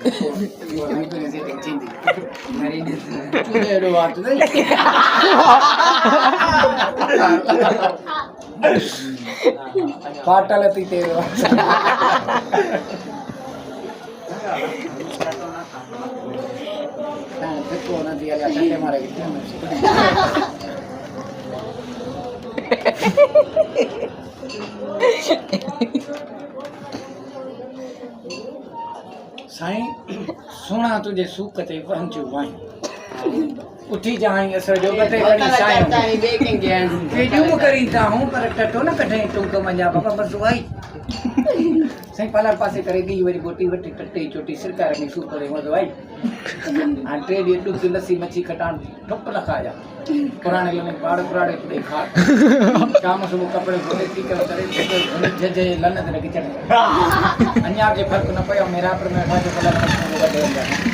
meeting setting थींदी मारी तूं एड़ो वात नहीं पाटल थी तेरे देखो ना दिया या ठंडे मारे कितने साईं सुना तुझे सूक ते पहुंचू वाई उठी जाई असर जो गते करी साईं वीडियो करींदा हूं पर टटो न कढे तू कमजा बाबा बस वाई साईं पालर पासे करेगी वरी बोटी वटी टटे चोटी सरकार में सूप करे मत वाई आंटे दी दुध लस्सी मच्छी खटान ठप न खाया पुराने लने बाड़ पुराने पुड़े खा शाम सुबह कपड़े धोते की करे जजे लन्नत लगी चढ़ अन्या के फर्क न पयो मेरा पर मैं जो कलर